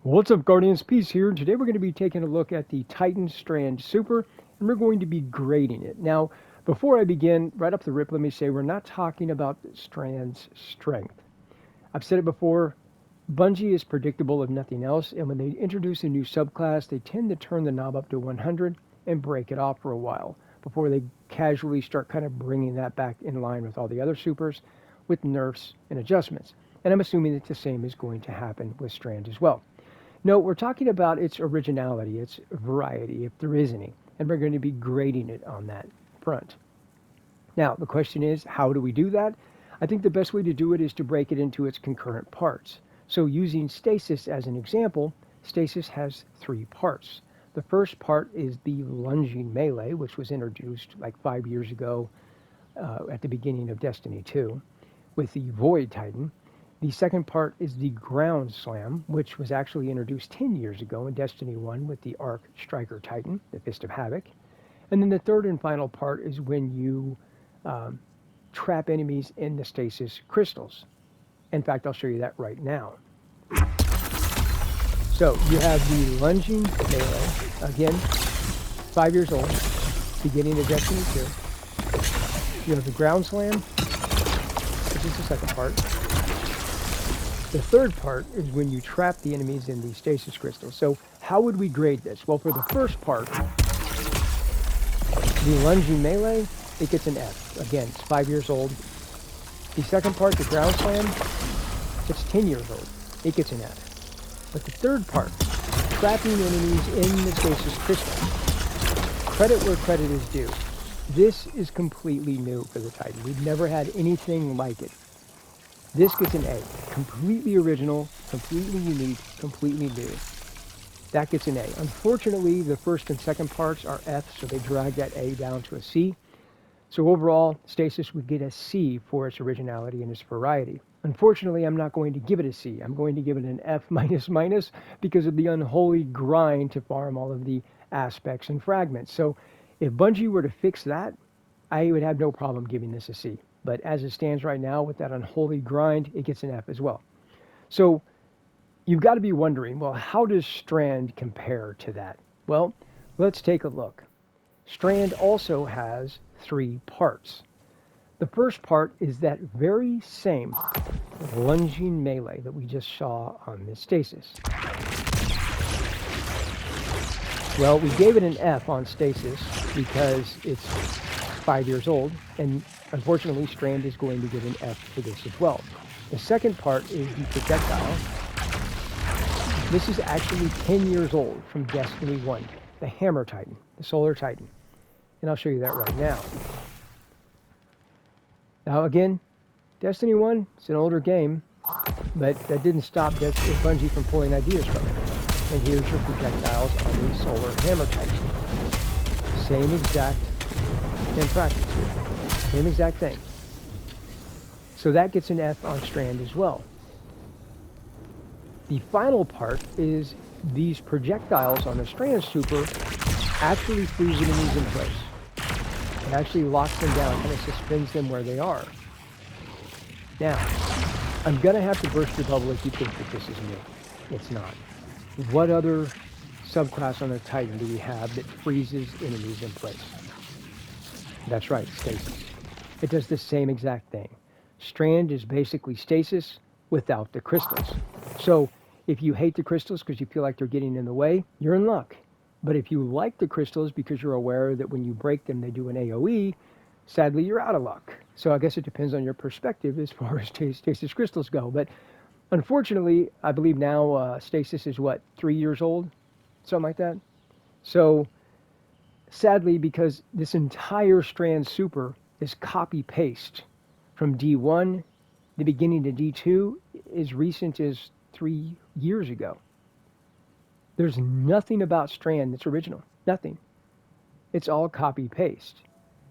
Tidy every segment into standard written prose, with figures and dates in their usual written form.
What's up, Guardians? Peace here. And today we're going to be taking a look at the Titan Strand Super, and we're going to be grading it. Now, before I begin, right up the rip, let me say we're not talking about Strand's strength. I've said it before, Bungie is predictable if nothing else, and when they introduce a new subclass, they tend to turn the knob up to 100 and break it off for a while before they casually start kind of bringing that back in line with all the other supers with nerfs and adjustments. And I'm assuming that the same is going to happen with Strand as well. No, we're talking about its originality, its variety, if there is any, and we're going to be grading it on that front. Now, the question is, how do we do that? I think the best way to do it is to break it into its concurrent parts. So using stasis as an example, stasis has three parts. The first part is the lunging melee, which was introduced like 5 years ago at the beginning of Destiny 2 with the Void Titan. The second part is the ground slam, which was actually introduced 10 years ago in Destiny 1 with the Arc Striker Titan, the Fist of Havoc. And then the third and final part is when you um, trap enemies in the stasis crystals. In fact, I'll show you that right now. So you have the lunging melee, again, 5 years old, beginning of Destiny 2. You have the ground slam, which is the second part. The third part is when you trap the enemies in the stasis crystals. So how would we grade this? Well, for the first part, the lunging melee, it gets an F. Again, it's 5 years old. The second part, the ground slam, it's 10 years old. It gets an F. But the third part, trapping enemies in the stasis crystal, credit where credit is due. This is completely new for the Titan. We've never had anything like it. This gets an A. Completely original, completely unique, completely new. That gets an A. Unfortunately, the first and second parts are F, so they drag that A down to a C. So overall, Stasis would get a C for its originality and its variety. Unfortunately, I'm not going to give it a C. I'm going to give it an F minus minus because of the unholy grind to farm all of the aspects and fragments. So if Bungie were to fix that, I would have no problem giving this a C. But as it stands right now with that unholy grind, it gets an F as well. So you've got to be wondering, well, how does Strand compare to that? Well, let's take a look. Strand also has three parts. The first part is that very same lunging melee that we just saw on the stasis. Well, we gave it an F on stasis because it's 5 years old, and unfortunately Strand is going to get an F for this as well. The second part is the projectile. This is actually 10 years old from Destiny 1, the Hammer Titan, the Solar Titan. And I'll show you that right now. Now again, Destiny 1, it's an older game, but that didn't stop Bungie from pulling ideas from it. And here's your projectiles on the Solar Hammer Titan. Same exact in practice here. Same exact thing. So that gets an F on Strand as well. The final part is these projectiles on the Strand Super actually freeze enemies in place. It actually locks them down, kind of suspends them where they are. Now, I'm going to have to burst your bubble if you think that this is new. It's not. What other subclass on the Titan do we have that freezes enemies in place? That's right, stasis. It does the same exact thing. Strand is basically stasis without the crystals. So if you hate the crystals because you feel like they're getting in the way, you're in luck. But if you like the crystals because you're aware that when you break them, they do an AoE, sadly, you're out of luck. So I guess it depends on your perspective as far as stasis crystals go. But unfortunately, I believe now stasis is what, 3 years old? Something like that. So sadly, because this entire Strand Super is copy-paste from D1, the beginning to D2, as recent as 3 years ago. There's nothing about Strand that's original. Nothing. It's all copy-paste.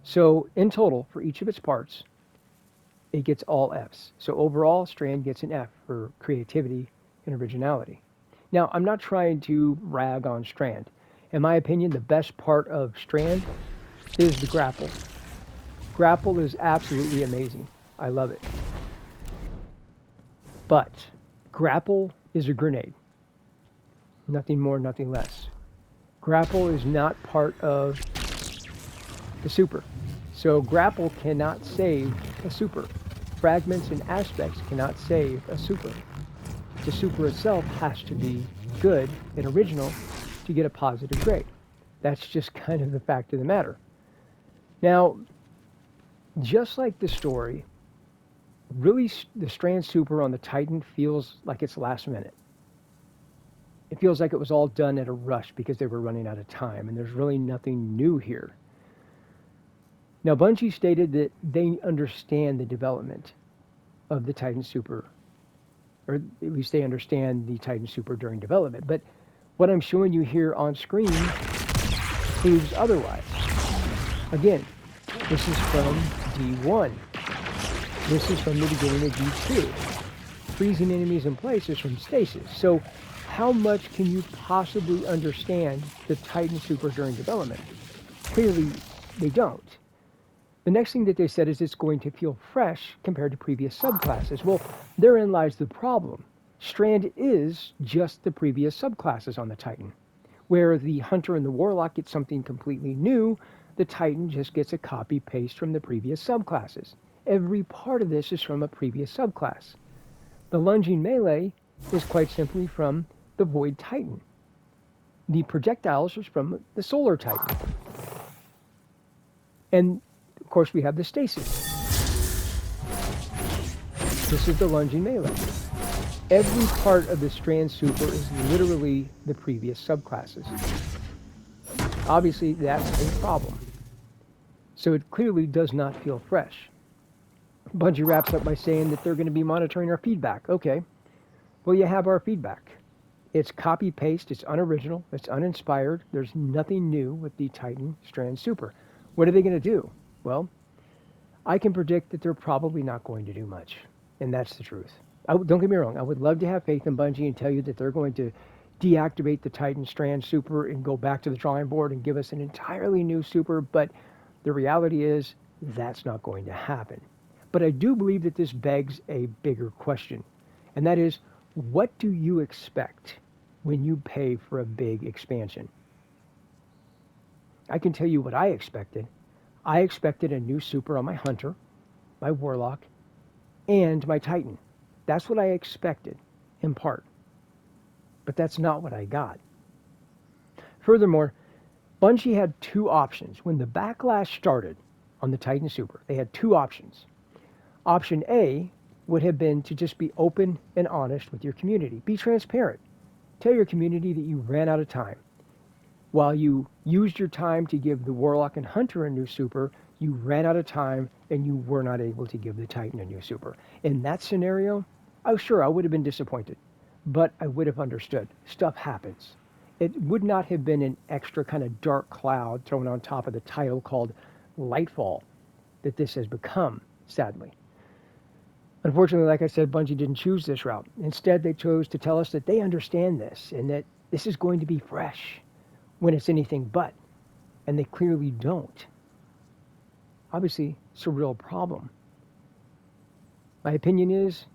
So in total, for each of its parts, it gets all Fs. So overall, Strand gets an F for creativity and originality. Now, I'm not trying to rag on Strand. In my opinion, the best part of Strand is the grapple. Grapple is absolutely amazing. I love it. But grapple is a grenade. Nothing more, nothing less. Grapple is not part of the super. So grapple cannot save a super. Fragments and aspects cannot save a super. The super itself has to be good and original to get a positive grade. That's just kind of the fact of the matter. Now, just like the story, really the Strand Super on the Titan feels like it's last minute. It feels like it was all done at a rush because they were running out of time, and there's really nothing new here. Now, Bungie stated that they understand the development of the Titan Super, or at least they understand the Titan Super during development, but what I'm showing you here on screen proves otherwise. Again, this is from D1. This is from the beginning of D2. Freezing enemies in place is from stasis. So how much can you possibly understand the Titan Super during development? Clearly, they don't. The next thing that they said is it's going to feel fresh compared to previous subclasses. Well, therein lies the problem. Strand is just the previous subclasses on the Titan. Where the Hunter and the Warlock get something completely new, the Titan just gets a copy-paste from the previous subclasses. Every part of this is from a previous subclass. The lunging melee is quite simply from the Void Titan. The projectiles is from the Solar Titan. And, of course, we have the stasis. This is the lunging melee. Every part of the Strand Super is literally the previous subclasses. Obviously, that's a problem. So it clearly does not feel fresh. Bungie wraps up by saying that they're going to be monitoring our feedback. Okay, well, you have our feedback. It's copy-paste, it's unoriginal, it's uninspired. There's nothing new with the Titan Strand Super. What are they going to do? Well, I can predict that they're probably not going to do much. And that's the truth. Don't get me wrong, I would love to have faith in Bungie and tell you that they're going to deactivate the Titan Strand Super and go back to the drawing board and give us an entirely new super, but the reality is that's not going to happen. But I do believe that this begs a bigger question, and that is, what do you expect when you pay for a big expansion? I can tell you what I expected. I expected a new super on my Hunter, my Warlock, and my Titan. That's what I expected, in part. But that's not what I got. Furthermore, Bungie had two options. When the backlash started on the Titan Super, they had two options. Option A would have been to just be open and honest with your community. Be transparent. Tell your community that you ran out of time. While you used your time to give the Warlock and Hunter a new super, you ran out of time and you were not able to give the Titan a new super. In that scenario, I would have been disappointed, but I would have understood. Stuff happens. It would not have been an extra kind of dark cloud thrown on top of the title called Lightfall that this has become, sadly. Unfortunately, like I said, Bungie didn't choose this route. Instead, they chose to tell us that they understand this and that this is going to be fresh when it's anything but. And they clearly don't. Obviously, it's a real problem. My opinion is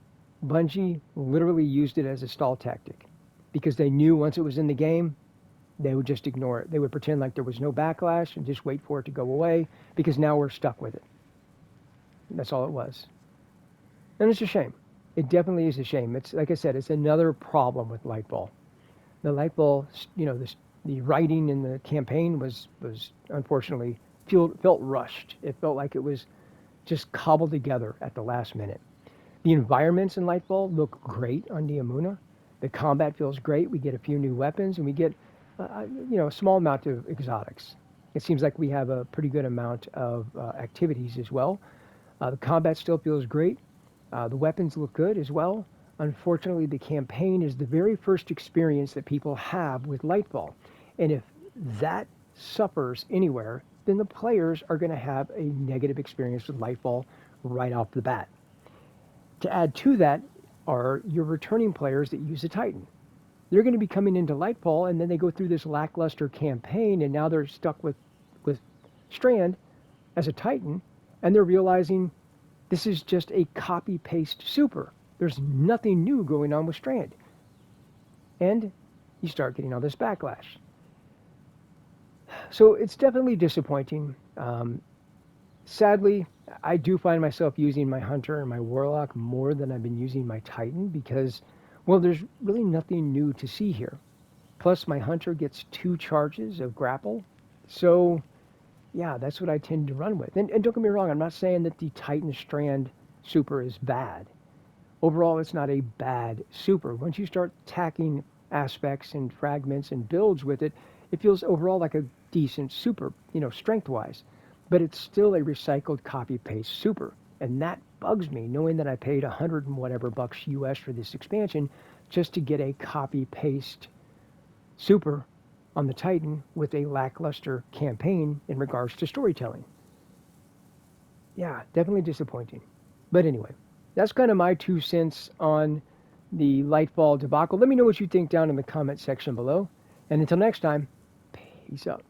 Bungie literally used it as a stall tactic because they knew once it was in the game, they would just ignore it. They would pretend like there was no backlash and just wait for it to go away because now we're stuck with it. That's all it was. And it's a shame. It definitely is a shame. It's like I said, it's another problem with Lightfall. The Lightfall, the writing in the campaign was unfortunately felt rushed. It felt like it was just cobbled together at the last minute. The environments in Lightfall look great on Neomuna. The combat feels great. We get a few new weapons and we get a small amount of exotics. It seems like we have a pretty good amount of activities as well. The combat still feels great. The weapons look good as well. Unfortunately, the campaign is the very first experience that people have with Lightfall. And if that suffers anywhere, then the players are going to have a negative experience with Lightfall right off the bat. To add to that are your returning players that use the Titan. They're going to be coming into Lightfall, and then they go through this lackluster campaign, and now they're stuck with Strand as a Titan, and they're realizing this is just a copy-paste super. There's nothing new going on with Strand. And you start getting all this backlash. So it's definitely disappointing. Sadly, I do find myself using my Hunter and my Warlock more than I've been using my Titan because, well, there's really nothing new to see here. Plus, my Hunter gets 2 charges of grapple. So, yeah, that's what I tend to run with. And don't get me wrong, I'm not saying that the Titan Strand super is bad. Overall, it's not a bad super. Once you start tacking aspects and fragments and builds with it, it feels overall like a decent super, strength wise. But it's still a recycled copy paste super. And that bugs me, knowing that I paid 100 and whatever bucks US for this expansion just to get a copy paste super on the Titan with a lackluster campaign in regards to storytelling. Yeah, definitely disappointing. But anyway, that's kind of my 2 cents on the Lightfall debacle. Let me know what you think down in the comment section below. And until next time, peace out.